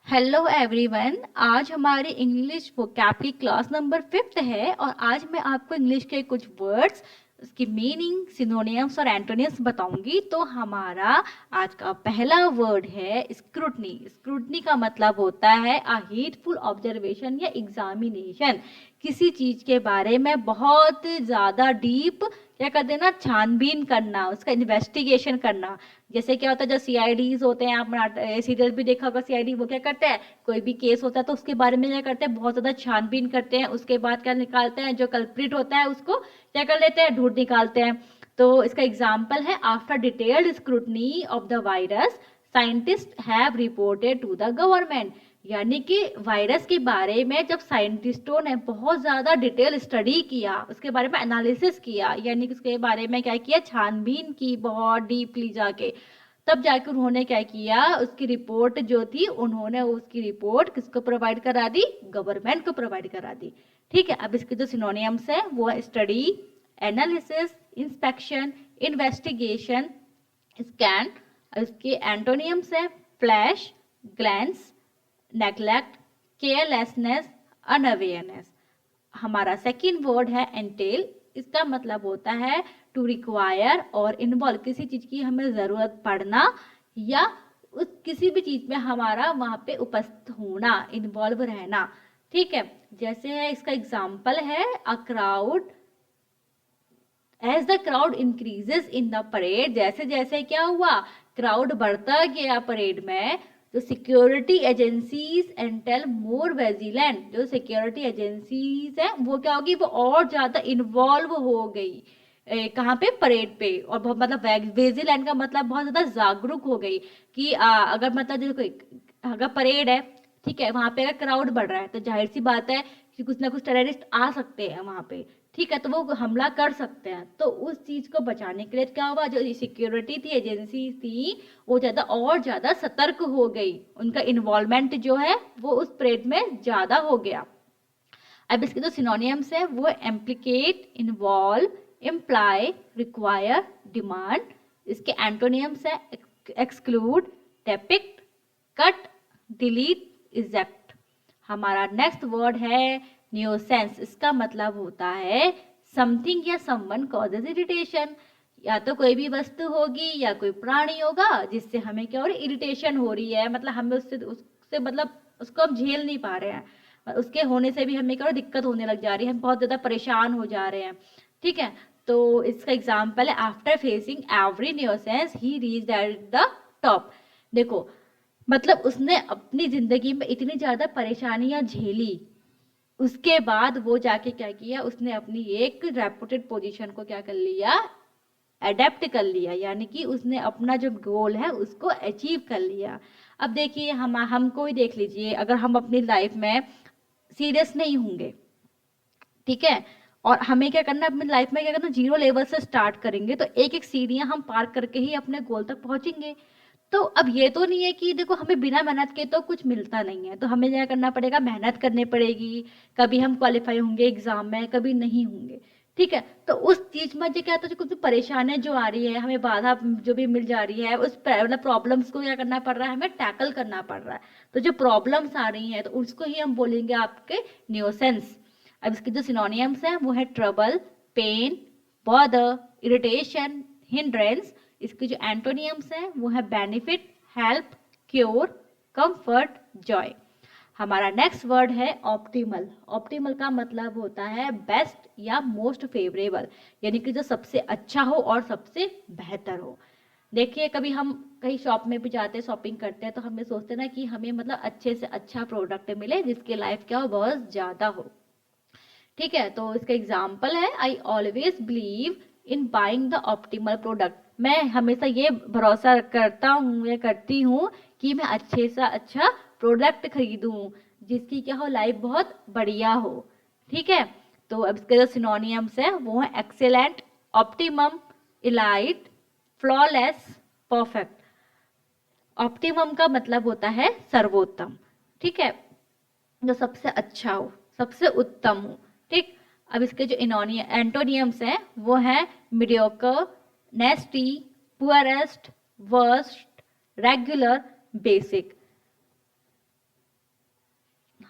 Hello everyone. आज हमारी English vocab की क्लास नंबर 5th है और आज मैं आपको इंग्लिश के कुछ वर्ड्स, उसकी मीनिंग, सिनोनियम्स और एंटोनिम्स बताऊंगी। तो हमारा आज का पहला वर्ड है स्क्रूटनी। स्क्रूटनी का मतलब होता है अ हीटफुल ऑब्जर्वेशन या एग्जामिनेशन। किसी चीज के बारे में बहुत ज्यादा डीप क्या कर देना, छानबीन करना, उसका इन्वेस्टिगेशन करना। जैसे क्या होता है, जो सीआईडीज होते हैं, आप सीरियल भी देखा होगा, सीआईडी वो क्या करते हैं, कोई भी केस होता है तो उसके बारे में क्या करते हैं, बहुत ज्यादा छानबीन करते हैं। उसके बाद क्या निकालते हैं, जो कल्प्रिट होता है उसको क्या कर लेते हैं, ढूंढ निकालते हैं। तो इसका एग्जाम्पल है, after detailed scrutiny of the virus scientist have reported to the government. यानी कि वायरस के बारे में जब साइंटिस्टों ने बहुत ज्यादा डिटेल स्टडी किया, उसके बारे में एनालिसिस किया, यानी कि उसके बारे में क्या किया, छानबीन की बहुत डीपली जाके, तब जाके उन्होंने क्या किया, उसकी रिपोर्ट जो थी, उन्होंने उसकी रिपोर्ट किसको प्रोवाइड करा दी, गवर्नमेंट को प्रोवाइड करा दी। ठीक है, अब इसके जो सिनोनियम्स है वो है study, analysis, inspection, investigation, scan. इसके एंटोनियम्स है flash, glance, neglect, carelessness, unawareness. हमारा सेकंड वर्ड है एंटेल। इसका मतलब होता है टू रिक्वायर और इन्वॉल्व, किसी चीज की हमें जरूरत पड़ना या उस किसी भी चीज में हमारा वहां पे उपस्थित होना, इन्वॉल्व रहना। ठीक है, जैसे है इसका एग्जाम्पल है a crowd, as the crowd increases in the parade. जैसे जैसे क्या हुआ, क्राउड बढ़ता गया परेड में, जो सिक्योरिटी एजेंसीज एंटेल मोर वेजिलेंट, जो सिक्योरिटी एजेंसीज है वो क्या होगी, वो और ज्यादा इन्वॉल्व हो गई। कहाँ पे, परेड पे। और मतलब वेजिलेंट का मतलब बहुत ज्यादा जागरूक हो गई कि अगर मतलब देखो, अगर परेड है, ठीक है, वहां पे अगर क्राउड बढ़ रहा है तो जाहिर सी बात है कि कुछ ना कुछ टेररिस्ट आ सकते हैं वहां पे। ठीक है, तो वो हमला कर सकते हैं। तो उस चीज को बचाने के लिए क्या हुआ, जो सिक्योरिटी थी, एजेंसी थी, वो ज्यादा और ज्यादा सतर्क हो गई। उनका इन्वॉल्वमेंट जो है वो उस परेड में ज्यादा हो गया। अब इसके जो सिनोनियम्स है वो implicate, involve, imply, require, demand. इसके एंटोनियम्स है exclude, depict, cut, delete, eject. हमारा नेक्स्ट वर्ड है न्यूसेंस। इसका मतलब होता है समथिंग या समवन कॉजेज इरिटेशन। या तो कोई भी वस्तु होगी या कोई प्राणी होगा जिससे हमें क्या हो रही, इरिटेशन हो रही है, मतलब हमें उससे उससे मतलब उसको हम झेल नहीं पा रहे हैं, उसके होने से भी हमें क्या दिक्कत होने लग जा रही है, हम बहुत ज्यादा परेशान हो जा रहे हैं। ठीक है, तो इसका एग्जाम्पल है after facing every nuisance he reached at the top. देखो, मतलब उसने अपनी जिंदगी में इतनी ज्यादा परेशानियां झेली, उसके बाद वो जाके क्या किया, उसने अपनी एक रेपुटेड पोजीशन को क्या कर लिया, अडेप्ट कर लिया। यानी कि उसने अपना जो गोल है उसको अचीव कर लिया। अब देखिए, हम हमको ही देख लीजिए, अगर हम अपनी लाइफ में सीरियस नहीं होंगे, ठीक है, और हमें क्या करना है अपनी लाइफ में, क्या करना, जीरो लेवल से स्टार्ट करेंगे, तो एक एक सीढ़ियां हम पार करके ही अपने गोल तक पहुंचेंगे। तो अब ये तो नहीं है कि देखो हमें बिना मेहनत के तो कुछ मिलता नहीं है, तो हमें क्या करना पड़ेगा, मेहनत करनी पड़ेगी। कभी हम क्वालिफाई होंगे एग्जाम में, कभी नहीं होंगे। ठीक है, तो उस चीज में जो क्या होता है, कुछ परेशानियां जो आ रही है, हमें बाधा जो भी मिल जा रही है, उस मतलब प्रॉब्लम्स को क्या करना पड़ रहा है, हमें टैकल करना पड़ रहा है। तो जो प्रॉब्लम्स आ रही हैं तो उसको ही हम बोलेंगे आपके न्यूसेंस। अब इसके जो सिनोनियम्स हैं वो है trouble, pain, bother, irritation, hindrance. इसके जो एंटोनियम्स हैं वो है benefit, help, cure, comfort, joy. हमारा नेक्स्ट वर्ड है ऑप्टिमल। ऑप्टिमल का मतलब होता है बेस्ट या मोस्ट फेवरेबल, यानी कि जो सबसे अच्छा हो और सबसे बेहतर हो। देखिए, कभी हम कहीं शॉप में भी जाते हैं, शॉपिंग करते हैं, तो हमें सोचते हैं ना कि हमें मतलब अच्छे से अच्छा प्रोडक्ट मिले जिसकी लाइफ क्या हो, बहुत ज्यादा हो। ठीक है, तो इसका एग्जाम्पल है I always believe in buying the optimal product. मैं हमेशा ये भरोसा करता हूँ या करती हूँ कि मैं अच्छे से अच्छा प्रोडक्ट खरीदूं जिसकी क्या हो, लाइफ बहुत बढ़िया हो। ठीक है, तो अब इसके जो सिनोनियम्स है वो है excellent, optimum, elite, flawless, perfect. Optimum का मतलब होता है सर्वोत्तम। ठीक है, जो सबसे अच्छा हो, सबसे उत्तम हो। ठीक, अब इसके जो एंटोनियम्स हैं वो है mediocre, नेस्टी, poorest, worst, regular, basic.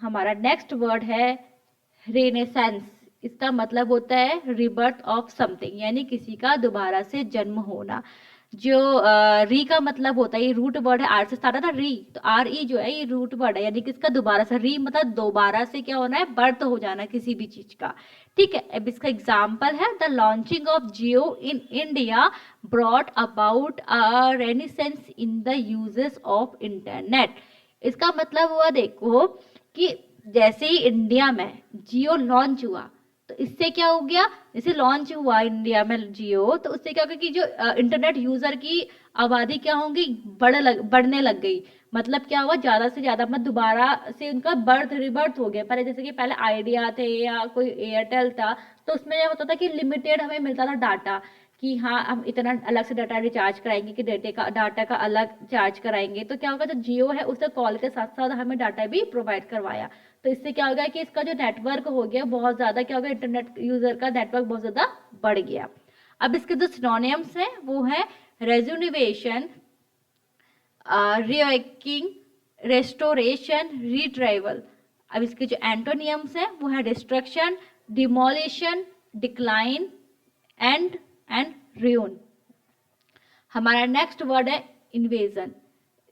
हमारा नेक्स्ट वर्ड है रेनेसेंस। इसका मतलब होता है रिबर्थ ऑफ समथिंग, यानी किसी का दोबारा से जन्म होना। जो री का मतलब होता है, ये रूट वर्ड है, आर से स्टार्ट था री, तो आर ई जो है ये रूट वर्ड है, यानी कि इसका दोबारा से, री मतलब दोबारा से क्या होना है, बर्थ हो जाना किसी भी चीज का। ठीक है, अब इसका एग्जाम्पल है the launching of Jio in India brought about a renaissance in the uses of internet. इसका मतलब हुआ देखो कि जैसे ही इंडिया में जियो लॉन्च हुआ तो इससे क्या हो गया, जैसे लॉन्च हुआ इंडिया में जियो तो उससे क्या होगा कि जो इंटरनेट यूजर की आबादी क्या होंगी, बढ़ने लग गई। मतलब क्या हुआ, ज्यादा से ज्यादा मतलब दोबारा से उनका बर्थ रिबर्थ हो गया। पहले जैसे कि पहले आइडिया थे या कोई एयरटेल था तो उसमें यह होता था कि लिमिटेड हमें मिलता था डाटा, कि हाँ हम इतना अलग से डाटा रिचार्ज कराएंगे कि डाटा का अलग चार्ज कराएंगे। तो क्या होगा, जो जियो है उसने कॉल के साथ साथ हमें डाटा भी प्रोवाइड करवाया। तो इससे क्या होगा कि इसका जो नेटवर्क हो गया बहुत ज़्यादा, क्या होगा, इंटरनेट यूज़र का नेटवर्क बहुत ज़्यादा बढ़ गया। अब इसके जो सिनोनिम्स हैं वो है रेजुनिवेशन, रिवेकिंग, रेस्टोरेशन, रिट्राइवल। अब इसके जो एंटोनियम्स हैं वो है destruction, demolition, decline, and ruin. हमारा नेक्स्ट वर्ड है इन्वेजन।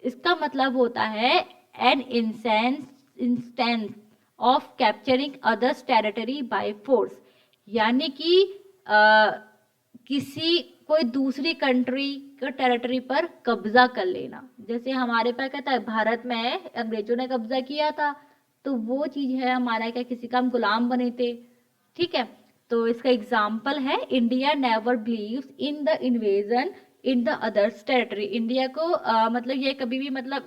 इसका मतलब होता है an instance of capturing others territory by force, यानी कि किसी कोई दूसरी कंट्री का टेरिटरी पर कब्जा कर लेना। जैसे हमारे पास कहता है भारत में अंग्रेजों ने कब्जा किया था, तो वो चीज है हमारा, क्या किसी का हम गुलाम बने थे। ठीक है, तो इसका एग्जाम्पल है India never believes in the invasion in the others territory. India को मतलब ये कभी भी मतलब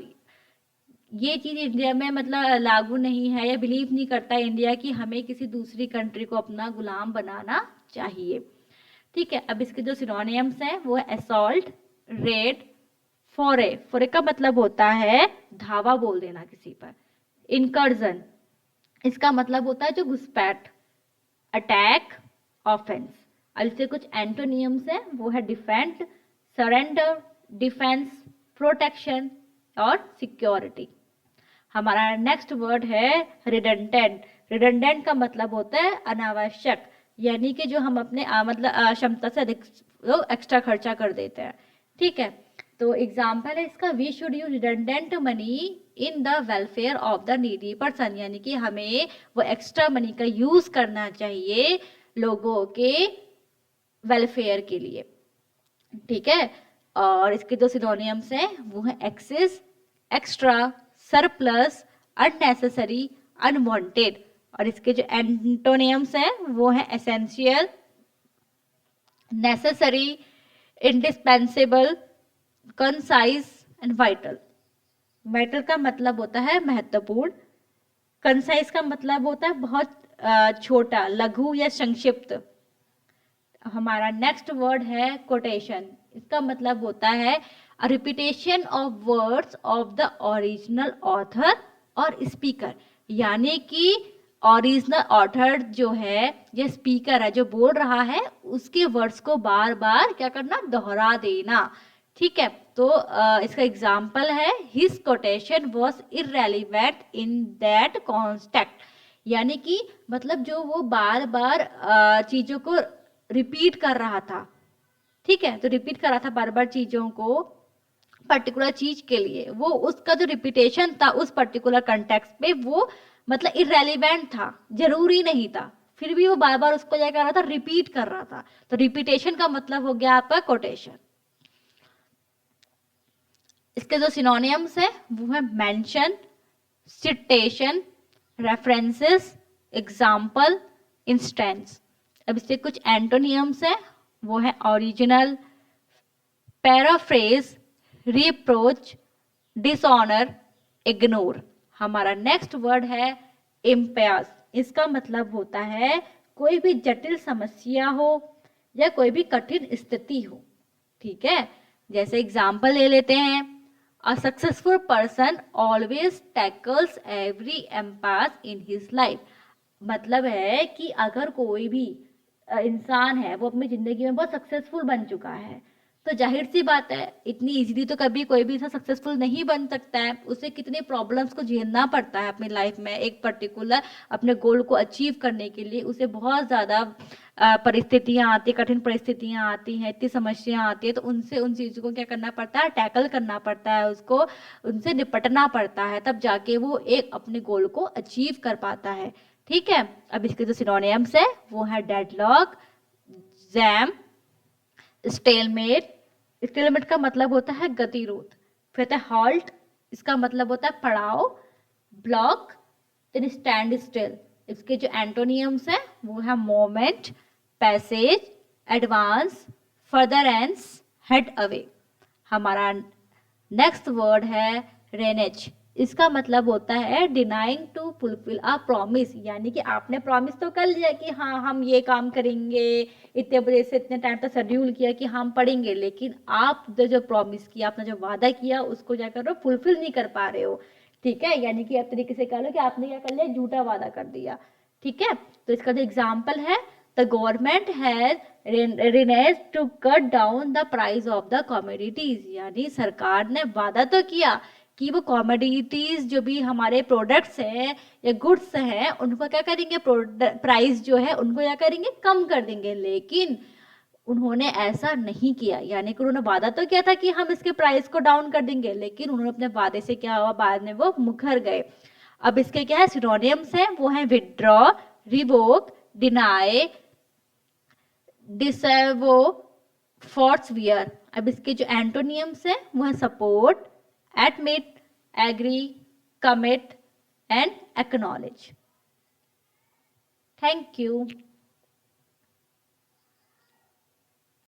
ये चीज इंडिया में मतलब लागू नहीं है या बिलीव नहीं करता इंडिया कि हमें किसी दूसरी कंट्री को अपना गुलाम बनाना चाहिए। ठीक है, अब इसके जो सिनोनिम्स हैं वो है असॉल्ट, रेड, फोरे। फोरे का मतलब होता है धावा बोल देना किसी पर। इनकर्जन, इसका मतलब होता है जो घुसपैठ। Attack, offence. अब इसके कुछ एंटोनियम्स हैं वो है डिफेंड, सरेंडर, डिफेंस, प्रोटेक्शन और सिक्योरिटी। हमारा नेक्स्ट वर्ड है रिडंडेंट। रिडंडेंट का मतलब होता है अनावश्यक, यानी कि जो हम अपने मतलब क्षमता से अधिक एक्स्ट्रा खर्चा कर देते हैं। ठीक है, तो एग्जाम्पल है इसका, we should use redundant money in the welfare of the needy person, यानी कि हमें वो एक्स्ट्रा मनी का यूज करना चाहिए लोगों के वेलफेयर के लिए। ठीक है, और इसके जो सिनोनियम्स हैं वो है excess, extra, surplus, unnecessary, unwanted. और इसके जो एंटोनियम्स हैं वो है essential, necessary, indispensable, concise and vital. Vital का मतलब होता है महत्वपूर्ण, कंसाइज का मतलब होता है बहुत छोटा, लघु या संक्षिप्त। हमारा नेक्स्ट वर्ड है कोटेशन। इसका मतलब होता है repetition of words of the original author और स्पीकर, यानी कि ओरिजिनल ऑथर जो है या स्पीकर है जो बोल रहा है उसके वर्ड्स को बार बार क्या करना, दोहरा देना। ठीक है, तो इसका एग्जाम्पल है his quotation was irrelevant in that context, यानी कि मतलब जो वो बार बार चीजों को रिपीट कर रहा था। ठीक है, तो रिपीट कर रहा था बार बार चीजों को पर्टिकुलर चीज के लिए, वो उसका जो रिपीटेशन था उस पर्टिकुलर कंटेक्स्ट पे वो मतलब इररेलीवेंट था, जरूरी नहीं था, फिर भी वो बार बार उसको क्या कर रहा था, रिपीट कर रहा था। तो रिपीटेशन का मतलब हो गया आपका कोटेशन। इसके जो सिनोनियम्स है वो है mention, citation, references, example, instance. अब इसके कुछ एंटोनियम्स हैं वो है original, paraphrase, reproach, dishonour, ignore. हमारा नेक्स्ट वर्ड है इम्पयास। इसका मतलब होता है कोई भी जटिल समस्या हो या कोई भी कठिन स्थिति हो। ठीक है, जैसे एग्जाम्पल ले लेते हैं, a successful person always tackles every impasse in his life. मतलब है कि अगर कोई भी इंसान है वो अपनी जिंदगी में बहुत सक्सेसफुल बन चुका है तो जाहिर सी बात है इतनी इजीली तो कभी कोई भी इंसान सक्सेसफुल नहीं बन सकता है, उसे कितने प्रॉब्लम्स को झेलना पड़ता है अपनी लाइफ में। एक पर्टिकुलर अपने गोल को अचीव करने के लिए उसे बहुत ज़्यादा परिस्थितियाँ आती, कठिन परिस्थितियाँ आती हैं, इतनी समस्याएं आती है, तो उनसे उन चीज़ों को क्या करना पड़ता है, टैकल करना पड़ता है, उसको उनसे निपटना पड़ता है, तब जाके वो एक अपने गोल को अचीव कर पाता है। ठीक है, अब इसके जो सिनोनियम्स है वो है डेडलॉक, जैम, स्टेलमेट। स्टेलमेट का मतलब होता है गतिरोध, फिर है हॉल्ट, इसका मतलब होता है पड़ाव, ब्लॉक, देन स्टैंड स्टिल। इसके जो एंटोनियम्स है वो है movement, passage, advance, furtherance, headway. हमारा नेक्स्ट वर्ड है रेनेज। इसका मतलब होता है denying to fulfil a promise, यानी कि आपने प्रॉमिस तो कर लिया कि हाँ हम ये काम करेंगे, इतने बजे से इतने टाइम तक शेड्यूल किया कि हम पढ़ेंगे, लेकिन आप जो प्रॉमिस किया, आपने जो वादा किया, उसको क्या कर रहे हो, फुलफिल नहीं कर पा रहे हो। ठीक है, यानी कि आप तरीके से कह लो कि आपने क्या कर लिया, झूठा वादा कर दिया। ठीक है, तो इसका जो एग्जाम्पल है, the government has reneged to cut down the price of the commodities, यानी सरकार ने वादा तो किया कि वो कॉमोडिटीज जो भी हमारे प्रोडक्ट्स हैं या गुड्स हैं उनको क्या करेंगे, प्राइस जो है उनको क्या करेंगे, कम कर देंगे, लेकिन उन्होंने ऐसा नहीं किया। यानी कि उन्होंने वादा तो किया था कि हम इसके प्राइस को डाउन कर देंगे, लेकिन उन्होंने अपने वादे से क्या हुआ, बाद में वो मुकर गए। अब इसके क्या है सिनोनियम्स हैं, वो है withdraw, revoke, deny, disavow, forswear. अब इसके जो एंटोनियम्स हैं वो है support, admit, agree, commit and acknowledge. Thank you.